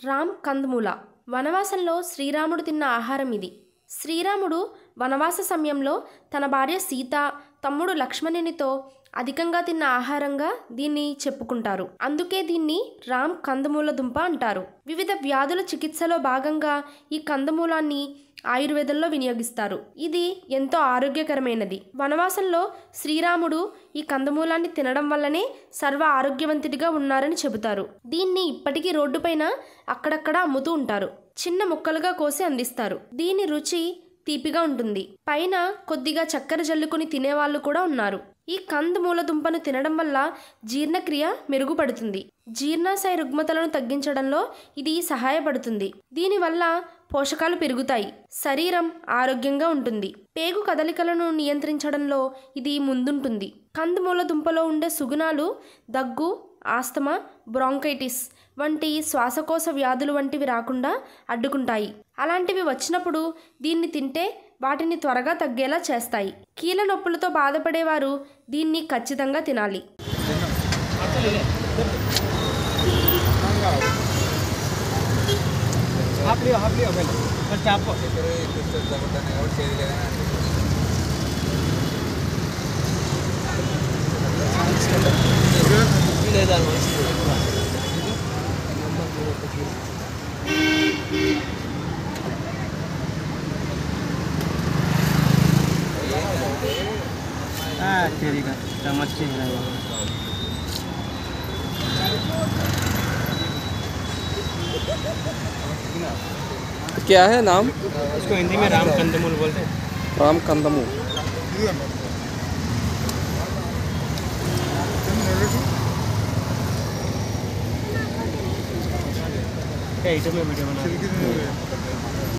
రామ్ కందమూల వనవాసంలో శ్రీరాముడు తిన్న ఆహారం ఇది. శ్రీరాముడు వనవాస సమయంలో తన భార్య సీత, తమ్ముడు లక్ష్మణునితో అధికంగా తిన్న ఆహారంగా దీన్ని చెప్పుకుంటారు. అందుకే దీన్ని రామ్ కందమూల దుంప అంటారు. వివిధ వ్యాధుల చికిత్సలో భాగంగా ఈ కందమూలాన్ని ఆయుర్వేదంలో వినియోగిస్తారు. ఇది ఎంతో ఆరోగ్యకరమైనది. వనవాసంలో శ్రీరాముడు ఈ కందమూలాన్ని తినడం వల్లనే సర్వ ఆరోగ్యవంతుడిగా ఉన్నారని చెబుతారు. దీన్ని ఇప్పటికీ రోడ్డుపైన అక్కడక్కడ అమ్ముతూ ఉంటారు. చిన్న ముక్కలుగా కోసి అందిస్తారు. దీని రుచి తీపిగా ఉంటుంది. పైన కొద్దిగా చక్కెర జల్లుకుని తినేవాళ్ళు కూడా ఉన్నారు. ఈ కందమూల దుంపను తినడం వల్ల జీర్ణక్రియ మెరుగుపడుతుంది. జీర్ణాశయ రుగ్మతలను తగ్గించడంలో ఇది సహాయపడుతుంది. దీనివల్ల పోషకాలు పెరుగుతాయి. శరీరం ఆరోగ్యంగా ఉంటుంది. పేగు కదలికలను నియంత్రించడంలో ఇది ముందుంటుంది. కందమూల దుంపలో ఉండే సుగుణాలు దగ్గు, ఆస్తమా, బ్రాంకైటిస్ వంటి శ్వాసకోశ వ్యాధులు వంటివి రాకుండా అడ్డుకుంటాయి. అలాంటివి వచ్చినప్పుడు దీన్ని తింటే వాటిని త్వరగా తగ్గేలా చేస్తాయి. కీళ్ళ నొప్పులతో బాధపడేవారు దీన్ని ఖచ్చితంగా తినాలి. क्या है नाम? इसको हिंदी में राम कंदमूल बोलते हैं। राम कंदमूल। यूट्यूब में वीडियो बना